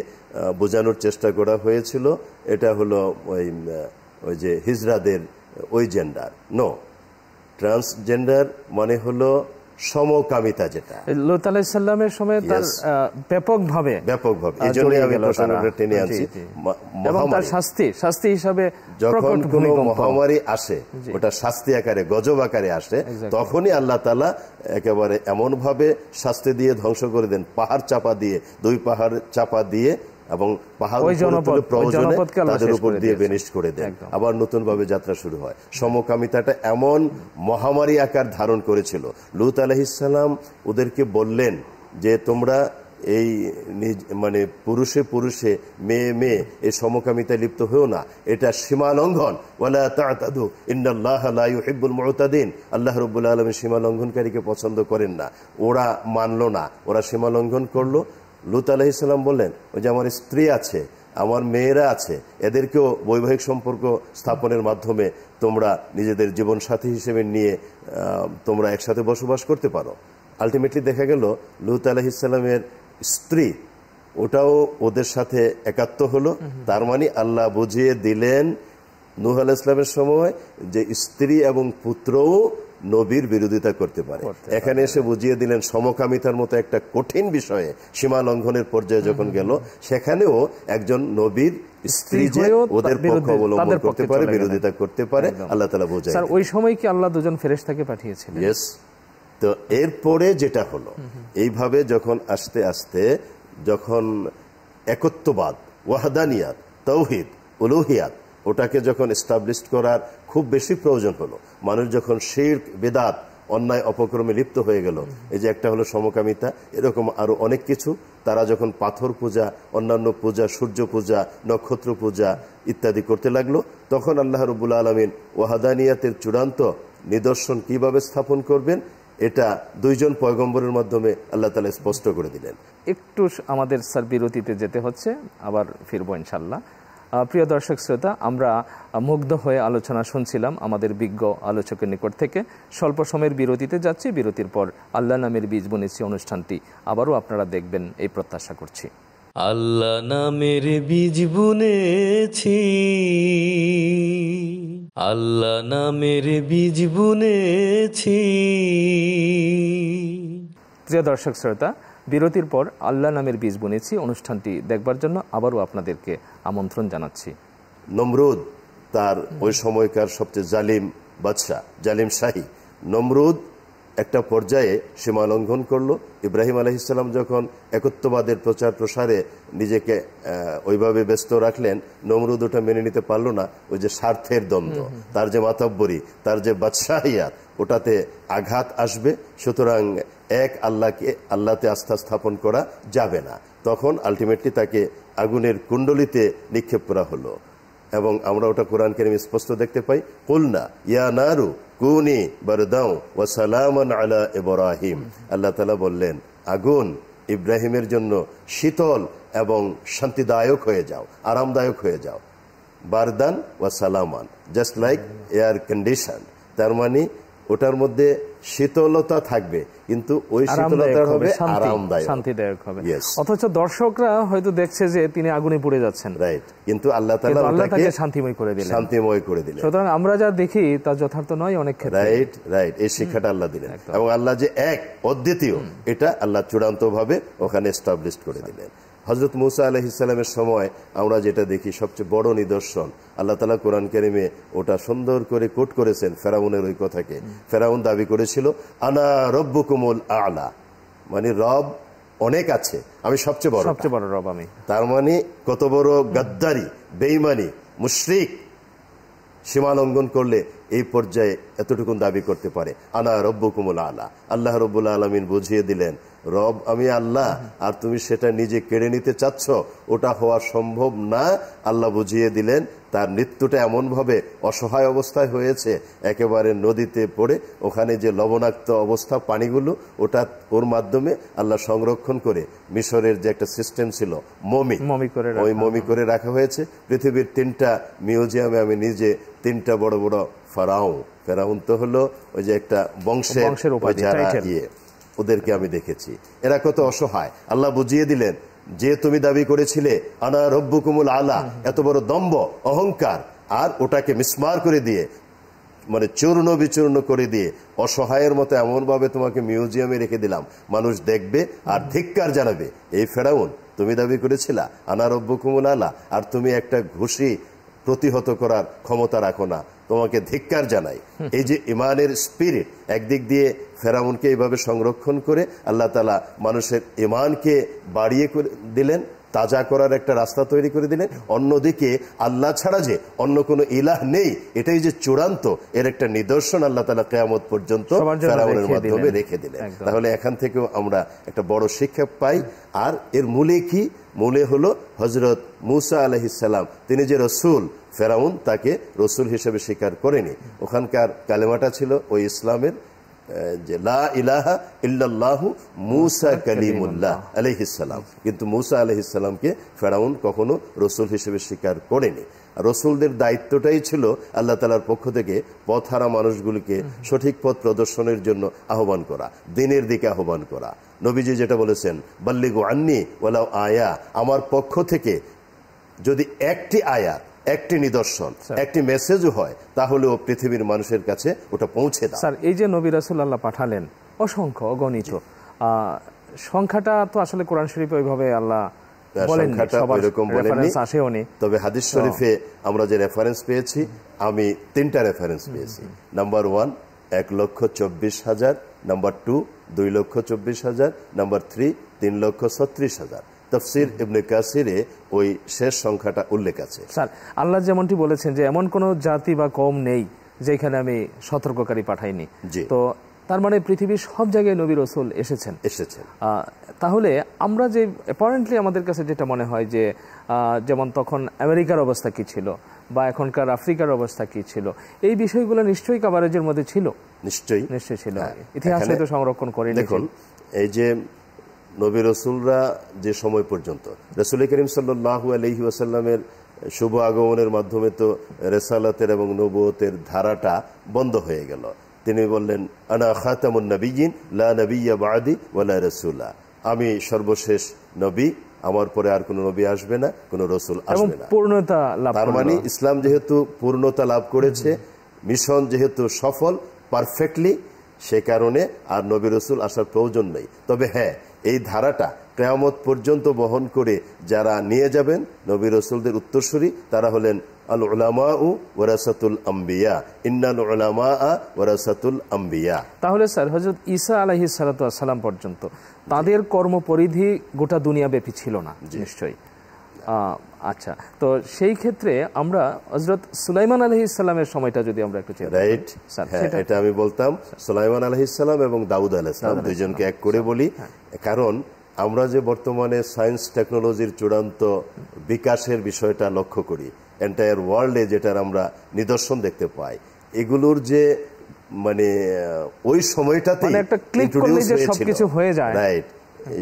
বোঝানোর চেষ্টা করা হয়েছিল এটা হলো ওই যে হিজড়াদের ওই জেন্ডার। নো, ট্রান্সজেন্ডার মানে হলো সমকামিতা, যেটা লূত আলাইহিস সালামের সময় তার ব্যাপকভাবে এইজন্যই আমি প্রসঙ্গটা টেনে আনছি। এবং তার শাস্তি হিসাবে যখন কোনো মহামারী আসে, ওটা শাস্তি আকারে, গজব আকারে আসে, তখনই আল্লাহ তাআলা একেবারে এমন ভাবে শাস্তি দিয়ে ধ্বংস করে দেন, পাহাড় চাপা দিয়ে, 2 পাহাড় চাপা দিয়ে, এবং পাহাড় তাদের উপর দিয়ে বেনিশ করে দেন, আবার নতুন ভাবে যাত্রা শুরু হয়। সমকামিতাটা এমন মহামারী আকার ধারণ করেছিল। লূত আলাইহিস সালাম ওদেরকে বললেন যে তোমরা এই মানে পুরুষে পুরুষে, মেয়ে মেয়ে, এই সমকামিতায় লিপ্ত হয়েও না, এটা সীমা লঙ্ঘন। ওয়ালা তা'তাদু ইন্নাল্লাহা লা ইউহিব্বুল মু'তাদিন, আল্লাহ রাব্বুল আলামিন সীমা লঙ্ঘনকারীকে পছন্দ করেন না। ওরা মানলো না, ওরা সীমা লঙ্ঘন করলো। লূত আলাইহিস সালাম বললেন, ওই যে আমার স্ত্রী আছে, আমার মেয়েরা আছে, এদেরকেও বৈবাহিক সম্পর্ক স্থাপনের মাধ্যমে তোমরা নিজেদের জীবন সাথী হিসেবে নিয়ে তোমরা একসাথে বসবাস করতে পারো। আলটিমেটলি দেখা গেল লূত আলাইহিস সালামের স্ত্রী ওটাও ওদের সাথে একাত্ম হলো। তার মানে আল্লাহ বুঝিয়ে দিলেন নূহ আলাইহিস সালামের সময় যে স্ত্রী এবং পুত্রও নবীর বিরোধিতা করতে পারে। এখানে এসে বুঝিয়ে দিলেন সমকামিতার মতো একটা কঠিন বিষয়ে সীমা লঙ্ঘনের পর্যায়ে যখন গেল, সেখানেও একজন নবীর স্ত্রী যে ওদের পক্ষ অবলম্বন করতে পারে, বিরোধিতা করতে পারে, আল্লাহ তাআলা বোঝায়। স্যার, ওই সময় কি আল্লাহ দুজন ফেরেশতাকে পাঠিয়েছিলেন? ইয়েস। তো এরপরে যেটা হলো, এইভাবে যখন আস্তে আস্তে যখন একত্ববাদ, ওয়াহদানিয়াত, তাওহীদ, উলুহিয়াত, ওটাকে যখন এস্টাবলিশ করার খুব বেশি প্রয়োজন হলো, মানুষ যখন শিরক, বিদআত, অন্যায় অপকর্মে লিপ্ত হয়ে গেল, এই যে একটা হলো সমকামিতা, এরকম আরো অনেক কিছু, তারা যখন পাথর পূজা, অন্যান্য পূজা, সূর্য পূজা, নক্ষত্র পূজা ইত্যাদি করতে লাগলো, তখন আল্লাহ রাব্বুল আলামিন ওয়াহদানিয়াতের চূড়ান্ত নিদর্শন কিভাবে স্থাপন করবেন, এটা 2 জন পয়গম্বরের মাধ্যমে আল্লাহ তাআলা স্পষ্ট করে দিলেন। একটু আমাদের স্যার বিরতিতে যেতে হচ্ছে, আবার ফিরবো ইনশাআল্লাহ। প্রিয় দর্শক শ্রোতা, আমরা মুগ্ধ হয়ে আলোচনা শুনছিলাম আমাদের বিজ্ঞ আলোচকের নিকট থেকে। স্বল্প সময়ের বিরতিতে যাচ্ছি, বিরতির পর আল্লাহ নামের বীজ বুনেছি অনুষ্ঠানটি আবারও আপনারা দেখবেন এই প্রত্যাশা করছি। আল্লাহ নামের বীজ বুনেছি, আল্লাহ নামের বীজ বুনেছি। প্রিয় দর্শক শ্রোতা, বিরতির পর আল্লাহ নামের বীজ বুনেছি অনুষ্ঠানটি দেখবার জন্য আবারও আপনাদেরকে আমন্ত্রণ জানাচ্ছি। নমরুদ, তার ওই সময়কার সবচেয়ে জালিম বাদশা, জালিম শাহী নমরুদ, একটা পর্যায়ে সীমা লঙ্ঘন করলো। ইব্রাহিম আলাইহিস সালাম যখন একত্ববাদের প্রচার প্রসারে নিজেকে ওইভাবে ব্যস্ত রাখলেন, নমরুদ ওটা মেনে নিতে পারলো না। ওই যে স্বার্থের দ্বন্দ্ব, তার যে মাতব্বরি, তার যে বাদশাহিয়াত, ওটাতে আঘাত আসবে। সুতরাং এক আল্লাহতে আস্থা স্থাপন করা যাবে না। তখন আলটিমেটলি তাকে আগুনের কুণ্ডলিতে নিক্ষেপ করা হলো। এবং আমরা ওটা কোরআন কারীমে স্পষ্ট দেখতে পাই, কুলনা ইয়া নারু কুনি বারদাও ওয়া সালামান আলা ইব্রাহিম। আল্লাহ তাআলা বললেন, আগুন ইব্রাহিমের জন্য শীতল এবং শান্তিদায়ক হয়ে যাও, আরামদায়ক হয়ে যাও। বারদান ওয়া সালামান, জাস্ট লাইক এয়ার কন্ডিশন। তার মানে ওটার মধ্যে শীতলতা থাকবে, কিন্তু ওই শীতলতা হবে আরামদায়ক, শান্তিদায়ক হবে। অথচ দর্শকরা হয়তো দেখছে যে তিনি আগুনে পুড়ে যাচ্ছেন, রাইট, কিন্তু আল্লাহ তাআলা ওটাকে শান্তিময় করে দিলেন। সুতরাং আমরা যা দেখি তা যথার্থ নয় অনেক ক্ষেত্রে। রাইট রাইট, এই শিক্ষাটা আল্লাহ দিলেন। এবং আল্লাহ যে এক, অদ্বিতীয়, এটা আল্লাহ চূড়ান্তভাবে ওখানে এস্টাবলিশ করে দিলেন। হযরত মূসা আলাইহিস সালামের সময় আমরা যেটা দেখি সবচেয়ে বড় নিদর্শন, আল্লাহ তাআলা কোরআন কারীমে ওটা সুন্দর করে কোট করেছেন ফেরাউনের ওই কথাকে। ফেরাউন দাবি করেছিল, আনা রব্বুকুমুল আ'লা, মানে রব অনেক আছে, আমি সবচেয়ে বড় রব আমি। তার মানে কত বড় গাদ্দারি, বেঈমানি, মুশরিক সীমা লঙ্ঘন করলে এই পর্যায়ে এতটুকুন দাবি করতে পারে। আনা রব্বুকুমুল আলা। আল্লাহ রব্বুল আলামিন বুঝিয়ে দিলেন, রব আমি আল্লাহ, আর তুমি সেটা নিজে কেড়ে নিতে চাচ্ছ, ওটা হওয়া সম্ভব না। আল্লাহ বুঝিয়ে দিলেন। তার মৃত্যুটা এমনভাবে অসহায় অবস্থায় হয়েছে, একেবারে নদীতে পড়ে ওখানে যে লবণাক্ত অবস্থা পানিগুলো, ওটা ওর মাধ্যমে আল্লাহ সংরক্ষণ করে মিশরের যে একটা সিস্টেম ছিল ওই মমি করে রাখা হয়েছে। পৃথিবীর 3টা মিউজিয়ামে আমি নিজে 3টা বড় বড় ফেরাউন তো হলো ওই যে একটা বংশের যারা ওদেরকে আমি দেখেছি। এরা কত অসহায়। আল্লাহ বুঝিয়ে দিলেন যে তুমি দাবি করেছিলে আনা রব্বুকুমুল আলা, এত বড় দম্ভ অহংকার, আর ওটাকে মিসমার করে দিয়ে, মানে চূর্ণ বিচূর্ণ করে দিয়ে অসহায়ের মতো এমন ভাবে তোমাকে মিউজিয়ামে রেখে দিলাম, মানুষ দেখবে আর ধিক্কার জানাবে, এই ফেরাউন তুমি দাবি করেছিলা আনা রব্বুকুমুল আলা, আর তুমি একটা ঘুষি প্রতিহত করার ক্ষমতা রাখো না, তোমাকে ধিক্কার জানাই। এই যে ইমানের স্পিরিট, একদিক দিয়ে ফেরাউনকে এইভাবে সংরক্ষণ করে আল্লাহ তাআলা মানুষের ইমানকে বাড়িয়ে দিলেন, তাজা করার একটা রাস্তা তৈরি করে দিলেন। অন্যদিকে আল্লাহ ছাড়া যে অন্য কোনো ইলাহ নেই, এটাই যে চূড়ান্ত, এর একটা নিদর্শন আল্লাহ তাআলা কিয়ামত পর্যন্ত ফেরাউনের মাধ্যমে রেখে দিলেন। তাহলে এখান থেকেও আমরা একটা বড় শিক্ষা পাই। আর এর মূলে কি? মূলে হলো হযরত মূসা আলাইহিস সালাম, তিনি যে রসুল, ফেরাউন তাকে রসুল হিসেবে স্বীকার করেনি। ওখানকার কালেমাটা ছিল ওই ইসলামের যে লা ইলাহা ইল্লাল্লাহু মূসা কালিমুল্লাহ আলাইহিস সালাম, কিন্তু মূসা আলাইহিস সালামকে ফেরাউন কখনো রসুল হিসেবে স্বীকার করেনি। রসুলদের দায়িত্বটাই ছিল আল্লাহ তাআলার পক্ষ থেকে পথহারা মানুষগুলিকে সঠিক পথ প্রদর্শনের জন্য আহ্বান করা, দিনের দিকে আহ্বান করা। নবীজি যেটা বলেছেন, বাল্লিগু আন্নি ওয়ালাউ আয়া, আমার পক্ষ থেকে যদি একটি আয়াত, একটি নিদর্শন, একটি মেসেজও হয়, তাহলেও পৃথিবীর মানুষের কাছে ওটা পৌঁছে দাও। স্যার, এই যে নবী রাসূল আল্লাহ পাঠালেন অসংখ্য, অগণিত, সংখ্যাটা তো আসলে কোরআন শরীফে ওইভাবে আল্লাহ বলেননি, তবে হাদিস শরীফে আমরা যে রেফারেন্স পেয়েছি, আমি 3টা রেফারেন্স পেয়েছি। Number 1 1,24,000, number 2 2,24,000, number 3 3,36,000। তাফসীর ইবনে কাসিরে ওই শেষ সংখ্যাটা উল্লেখ আছে। স্যার, আল্লাহ যেমনটি বলেছেন যে এমন কোন জাতি বা কওম নেই যেখানে আমি সতর্ককারী পাঠাইনি, তো তার মানে পৃথিবীর সব জায়গায় নবী রাসূল এসেছেন। তাহলে আমরা যে অ্যাপারেন্টলি আমাদের কাছে যেটা মনে হয় যে যেমন তখন আমেরিকার অবস্থা কি ছিল বা এখনকার আফ্রিকার অবস্থা কি ছিল, এই বিষয়গুলো নিশ্চয়ই কভারেজের মধ্যে ছিল। নিশ্চয়ই ছিল, ইতিহাস হয়তো সংরক্ষণ করে। দেখুন, এই যে নবী রাসূলরা যে সময় পর্যন্ত, রাসূল করিম সাল্লাল্লাহু আলাইহি ওয়াসাল্লামের শুভ আগমনের মাধ্যমে তো রিসালাতের এবং নবুয়তের ধারাটা বন্ধ হয়ে গেল। তিনি বললেন, আনা খাতামুন নবিয়্যিন লা নবিয়্যা বা'দি ওয়ালা রাসূলা, আমি সর্বশেষ নবী, আমার পরে আর কোনো নবী আসবে না, কোনো রাসূল আসবে না। পূর্ণতা লাভ, তার মানে ইসলাম যেহেতু পূর্ণতা লাভ করেছে, মিশন যেহেতু সফল পারফেক্টলি, সে কারণে আর নবী রাসূল আসার প্রয়োজন নেই। তবে হ্যাঁ, এই ধারাটা কিয়ামত পর্যন্ত বহন করে যারা নিয়ে যাবেন নবী রাসূলদের উত্তরসূরি, তারা হলেন আল উলামাউ ওয়ারাসাতুল আম্বিয়া, ইন্নাল উলামা ওয়ারাসাতুল আম্বিয়া। তাহলে স্যার, হযরত ঈসা আলাইহিস সালাতু ওয়াস সালাম পর্যন্ত তাদের কর্মপরিধি গোটা দুনিয়াব্যাপী ছিল না নিশ্চয়ই। আচ্ছা, তো সেই ক্ষেত্রে আমরা হযরত সুলাইমান আলাইহিস সালামের সময়টা যদি আমরা একটু রাইট, এটা আমি বলতাম সুলাইমান আলাইহিস সালাম এবং দাউদ আলাইহিস সালাম দুইজনকে এক করে বলি, কারণ আমরা যে বর্তমানে সায়েন্স টেকনোলজির চূড়ান্ত বিকাশের বিষয়টা লক্ষ্য করি, এন্টায়ার ওয়ার্ল্ডে যেটার আমরা নিদর্শন দেখতে পাই, এগুলোর যে মানে ওই সময়টাতে একটা ক্লিক করলে যে সবকিছু হয়ে যায়, রাইট,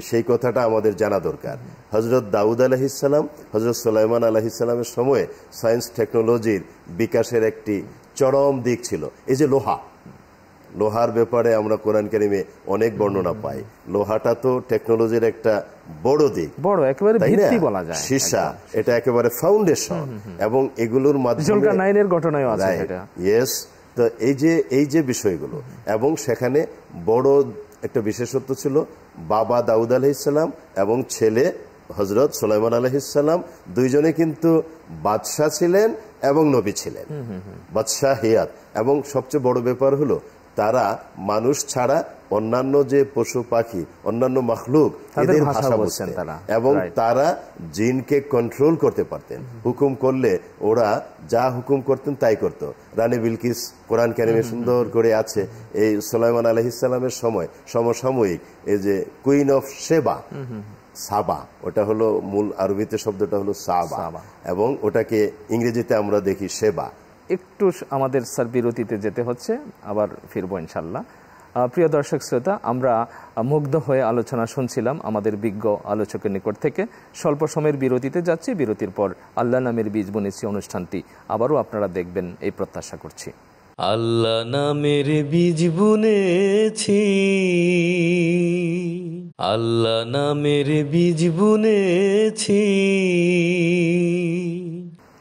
সেই কথাটা আমাদের জানা দরকার। হযরত দাউদ আলাইহিস সালাম, হযরত সুলাইমান আলাইহিস সালামের সময়ে সায়েন্স টেকনোলজির বিকাশের একটি চরম দিক ছিল এই যে লোহার ব্যাপারে আমরা কোরআন কারিমে অনেক বর্ণনা পাই। লোহাটা তো টেকনোলজির একটা বড় দিক, বড় একেবারে ভিত্তি বলা যায়, সীসা, এটা একেবারে ফাউন্ডেশন, এবং এগুলোর মাধ্যমে নাইনের ঘটনাও আছে এটা। ইয়েস, তো এই যে বিষয়গুলো, এবং সেখানে বড় একটা বিশেষত্ব ছিল, বাবা দাউদ আলাইহিস সালাম এবং ছেলে হযরত সুলাইমান আলাইহিস সালাম দুইজনে কিন্তু বাদশা ছিলেন এবং নবী ছিলেন, বাদশাহিয়াত। এবং সবচেয়ে বড় ব্যাপার হলো তারা মানুষ ছাড়া অন্যান্য যে পশু পাখি, অন্যান্য মাখলুক, এদের ভাষা বুঝতেন এবং তারা জিনকে কন্ট্রোল করতে পারতেন। হুকুম করলে ওরা যা হুকুম করতেন তাই করত। রানী বিলকিস কোরআন কারিমে সুন্দর করে আছে, এই সুলাইমান আলাইহিস সালামের সময় সমসাময়িক এই যে কুইন অফ সেবা, সাবা, ওটা হলো মূল আরবিতে শব্দটা হলো সাবা, এবং ওটাকে ইংরেজিতে আমরা দেখি সেবা। একটু আমাদের স্যার বিরতিতে যেতে হচ্ছে, আবার ফিরবো ইনশাল্লাহ। প্রিয় দর্শক শ্রোতা, আমরা মুগ্ধ হয়ে আলোচনা শুনছিলাম আমাদের বিজ্ঞ আলোচকের নিকট থেকে। স্বল্প সময়ের বিরতিতে যাচ্ছি, বিরতির পর আল্লাহ নামের বীজ বুনেছি অনুষ্ঠানটি আবারও আপনারা দেখবেন এই প্রত্যাশা করছি। আল্লাহ নামের বীজ বুনেছি, আল্লাহ নামের বীজ বুনেছি।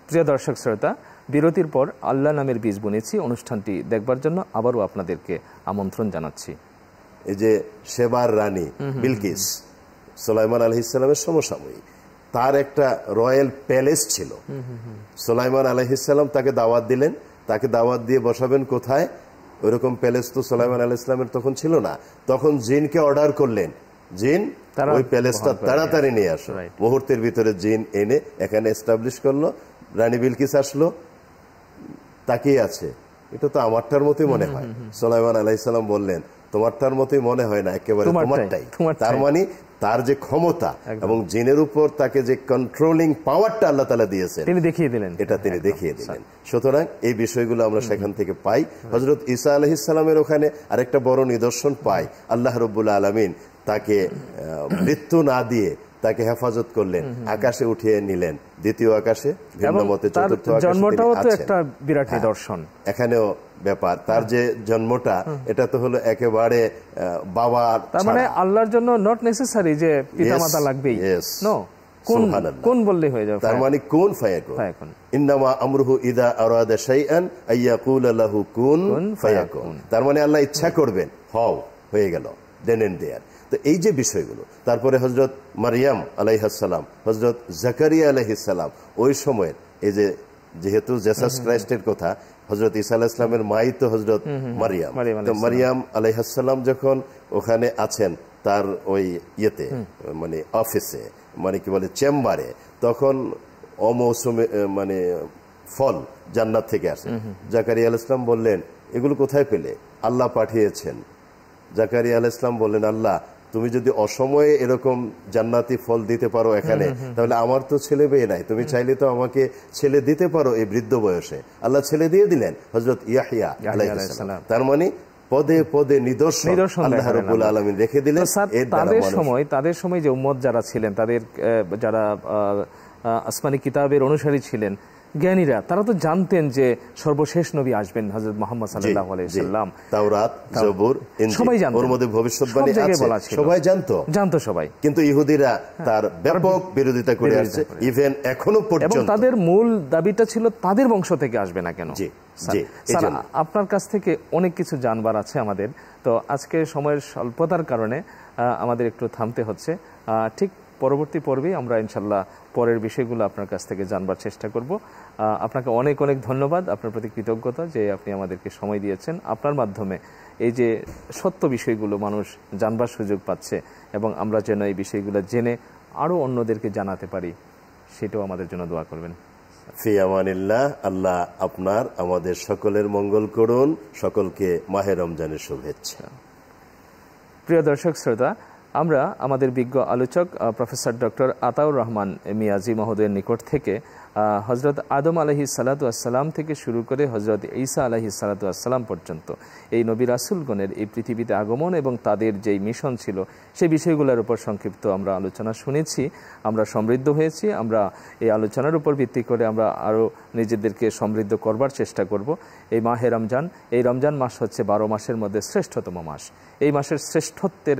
প্রিয় দর্শক শ্রোতা, বিরতির পর আল্লাহ নামের বীজ বুনেছি অনুষ্ঠানটি দেখবার জন্য আবারও আপনাদেরকে আমন্ত্রণ জানাচ্ছি। এই যে সেবার রানী বিলকিস সুলাইমান আলাইহিস সালামের সমসাময়িক, তার একটা রয়্যাল প্যালেস ছিল। সুলাইমান আলাইহিস সালাম তাকে দাওয়াত দিলেন, তাকে দাওয়াত দিয়ে বসাবেন কোথায়? ওইরকম প্যালেস তো সুলাইমান আলাইহিস সালামের তখন ছিল না। তখন জিনকে অর্ডার করলেন, জিন ওই প্যালেসটা তাড়াতাড়ি নিয়ে আসো। মুহূর্তের ভিতরে জিন এনে এখানে এস্টাবলিশ করলো। রানী বিলকিস আসলো, তাকিয়ে আছে, এটা তো আমারটার মতোই মনে হয়। সুলাইমান আলাইহিস সালাম বললেন, তোমারটার মতোই মনে হয় না, একেবারে তোমারটাই। তার মানে তার যে ক্ষমতা এবং জিনের উপর তাকে যে কন্ট্রোলিং পাওয়ারটা আল্লাহ তাআলা দিয়েছেন, তিনি দেখিয়ে দিলেন, এটা তিনি দেখিয়ে দিলেন। সুতরাং এই বিষয়গুলো আমরা সেখান থেকে পাই। হযরত ঈসা আলাইহিস সালামের ওখানে আরেকটা বড় নিদর্শন পাই। আল্লাহ রাব্বুল আলামিন তাকে মৃত্যু না দিয়ে তাকে হেফাজত করলেন, আকাশে উঠিয়ে নিলেন, দ্বিতীয় আকাশে, ভিন্ন মতে চতুর্থ আকাশে। জন্মটাও তো একটা বিরাট নিদর্শন। এখানেও ব্যাপার, তার যে জন্মটা, এটা তো হলো একেবারে বাবার, তার মানে আল্লাহর জন্য নট নেসেসারি যে পিতামাতা লাগবেই, নো, কোন বললেই হয়ে যাবে। তার মানে কুন ফায়াকুন, ইন্নামা আমরুহু ইযা আরাদা শাইআন আইয়াকুলা লাহু কুন ফায়াকুন। তার মানে আল্লাহ ইচ্ছা করবেন, হও, হয়ে গেল, দেন এন্ড দেয়ার। তো এই যে বিষয়গুলো, তারপরে হযরত মারিয়াম আলাইহিস সালাম, হযরত জাকারিয়া আলাইহিস সালাম, ওই সময়ের এই যে, যেহেতু জেসাস ক্রাইস্টের কথা, হযরত ঈসা আলাইহিস সালামের মাই তো হযরত মারিয়াম। তো মারিয়াম আলাইহিস সালাম যখন ওখানে আছেন তার ওই ইয়েতে, মানে অফিসে, মানে কি বলে চেম্বারে, তখন অমৌসুমে মানে ফল জান্নাত থেকে আসে। জাকারিয়া আলাইহিস সালাম বললেন, এগুলো কোথায় পেলে? আল্লাহ পাঠিয়েছেন। জাকারিয়া আলাইহিস সালাম বললেন, আল্লাহ, তুমি যদি অসময়ে এরকম জান্নাতি ফল দিতে পারো এখানে, তাহলে আমার তো ছেলে মেয়ে নাই, তুমি চাইলে তো আমাকে ছেলে দিতে পারো এই বৃদ্ধ বয়সে। আল্লাহ ছেলে দিয়ে দিলেন, হযরত ইয়াহইয়া আলাইহিস সালাম। তার মানে পদে পদে নিদর্শন আল্লাহ রাব্বুল আলামিন রেখে দিলেন। তাদের সময় যে উম্মত যারা ছিলেন, তাদের যারা আসমানি কিতাবের অনুসারী ছিলেন, জ্ঞানীরা, তারা তো জানতেন যে সর্বশেষ নবী আসবেন, হযরত মুহাম্মদ সাল্লাল্লাহু আলাইহি ওয়াসাল্লাম। তাওরাত, জবুর, সবাই জানতেন, ওর মধ্যে ভবিষ্যৎবাণী আছে, সবাই জানতো সবাই। কিন্তু ইহুদিরা তার ব্যাপক বিরোধিতা করে আসছে, ইভেন এখনো পর্যন্ত। এবং তাদের মূল দাবিটা ছিল তাদের বংশ থেকে আসবে না কেন। আপনার কাছ থেকে অনেক কিছু জানবার আছে আমাদের, তো আজকে সময়ের স্বল্পতার কারণে আমাদের একটু থামতে হচ্ছে। ঠিক পরবর্তী পর্বে আমরা ইনশাল্লাহ পরের বিষয়গুলো আপনার কাছ থেকে জানবার চেষ্টা করব। আপনাকে অনেক অনেক ধন্যবাদ, আপনার প্রতি কৃতজ্ঞতা যে আপনি আমাদেরকে সময় দিয়েছেন। আপনার মাধ্যমে এই যে সত্য বিষয়গুলো মানুষ জানবার সুযোগ পাচ্ছে, এবং আমরা যেন এই বিষয়গুলো জেনে আরও অন্যদেরকে জানাতে পারি, সেটাও আমাদের জন্য দোয়া করবেন। ফি আমানিল্লাহ। আল্লাহ আপনার আমাদের সকলের মঙ্গল করুন। সকলকে মাহে রমজানের শুভেচ্ছা। প্রিয় দর্শক শ্রোতা, আমরা আমাদের বিজ্ঞ আলোচক প্রফেসর ডক্টর আতাউর রহমান মিয়াজি মহোদয়ের নিকট থেকে হযরত আদম আলাইহিস সালাতু ওয়াসসালাম থেকে শুরু করে হযরত ঈসা আলাইহিস সালাতু ওয়াসসালাম পর্যন্ত এই নবী রাসূলগণের এই পৃথিবীতে আগমন এবং তাদের যেই মিশন ছিল, সেই বিষয়গুলোর উপর সংক্ষিপ্ত আমরা আলোচনা শুনেছি। আমরা সমৃদ্ধ হয়েছি। আমরা এই আলোচনার উপর ভিত্তি করে আমরা আরও নিজেদেরকে সমৃদ্ধ করবার চেষ্টা করব। এই মাহে রমজান, এই রমজান মাস হচ্ছে 12 মাসের মধ্যে শ্রেষ্ঠতম মাস। এই মাসের শ্রেষ্ঠত্বের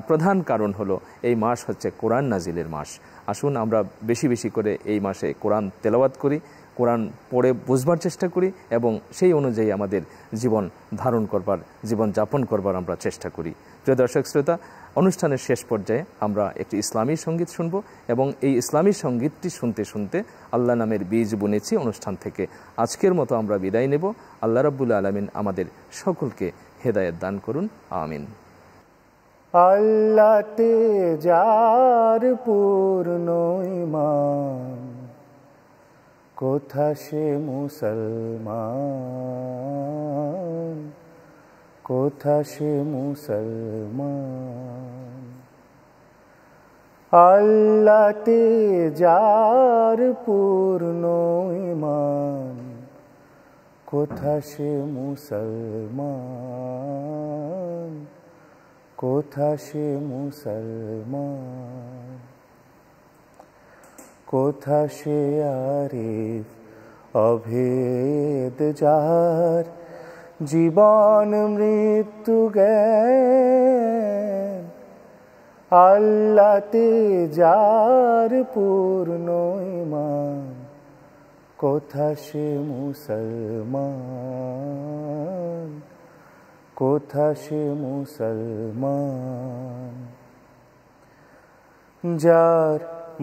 প্রধান কারণ হলো এই মাস হচ্ছে কোরআন নাজিলের মাস। আসুন আমরা বেশি বেশি করে এই মাসে কোরআন তেলাওয়াত করি, কোরআন পড়ে বুঝবার চেষ্টা করি, এবং সেই অনুযায়ী আমাদের জীবন ধারণ করবার, জীবন যাপন করবার আমরা চেষ্টা করি। প্রিয় দর্শক শ্রোতা, অনুষ্ঠানের শেষ পর্যায়ে আমরা একটি ইসলামী সঙ্গীত শুনব, এবং এই ইসলামী সঙ্গীতটি শুনতে শুনতে আল্লাহ নামের বীজ বুনেছি অনুষ্ঠান থেকে আজকের মতো আমরা বিদায় নেব। আল্লাহ রাব্বুল আলামিন আমাদের সকলকে হেদায়েত দান করুন, আমিন। আল্লাহতে যার পূর্ণ ঈমান, কোথা সে মুসলমান, কোথা সে মুসলমান। আল্লাহতে যার পূর্ণ ঈমান, কোথা সে মুসলমান, কোথা সে মুসলমান। কোথা সে আরিফ অভেদ যার, জীবন মৃত্যু জ্ঞান, আল্লাহতে যার পূর্ণ ঈমান, কোথা সে মুসলমান, কোথা সে মুসলমান। যার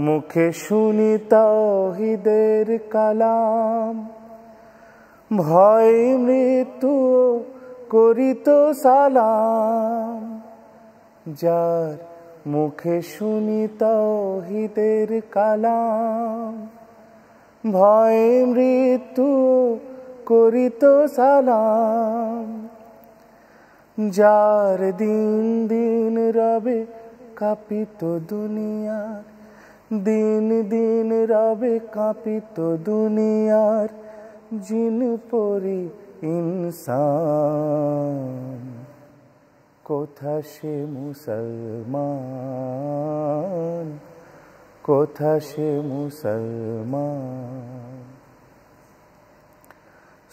মুখে শুনি তাওহীদের কালাম, ভয় মৃত্যু করিত সালাম। যার মুখে শুনি তাওহীদের কালাম, ভয় মৃত্যু করিত সালাম। যার দিন দিন রবে কাঁপিত দুনিয়ার, দিন দিন রবে কাঁপিত দুনিয়ার জিন পরি ইনসান, কোথা সে মুসলমান, কোথা সে মুসলমান।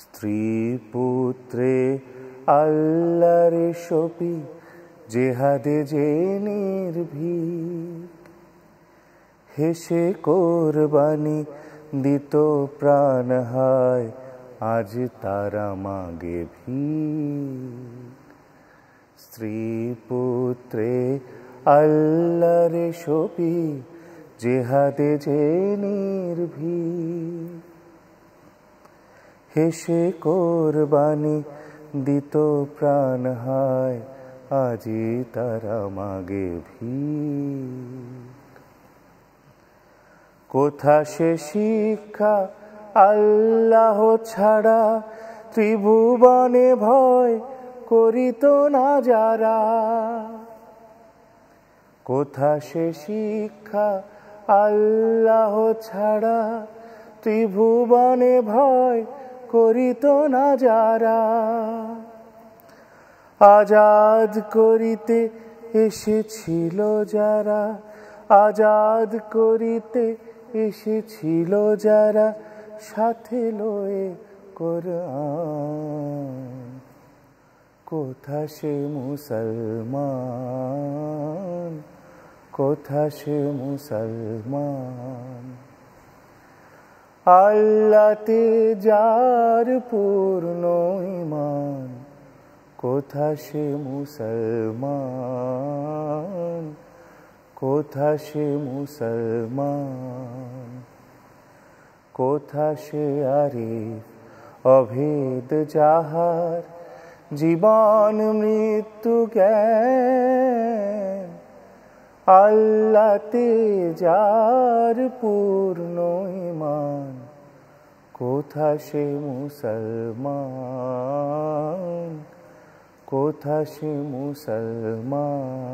স্ত্রী পুত্রে আল্লাহর শপি, জেহাদে যে নির্ভীক, হেসে কোরবানি দিত প্রাণ হায়, আজ তারা মাগে ভিক। স্ত্রী পুত্রে আল্লাহর শপি, জেহাদে যে নির্ভীক, হেসে কোরবানি দিত প্রাণ হায়, আজি তারা মাগে ভিক। কোথা সে শিক্ষা আল্লাহ ছাড়া, ত্রিভুবনে ভয় করিত না যারা। কোথা সে শিক্ষা আল্লাহ ছাড়া, ত্রিভুবনে ভয় করিত না যারা। আজাদ করিতে এসেছিল যারা, আজাদ করিতে এসেছিল যারা, সাথে লয়ে কোরআন, কোথা সে মুসলমান, কোথা সে মুসলমান। আল্লাহতে যার পূর্ণ ঈমান, কোথা সে মুসলমান, কোথা সে মুসলমান। কোথা সে আরিফ অভেদ যাহার, জীবন মৃত্যু জ্ঞান, আল্লাহতে যার পূর্ণ ঈমান, কোথা সে মুসলমান, কোথা সে মুসলমান।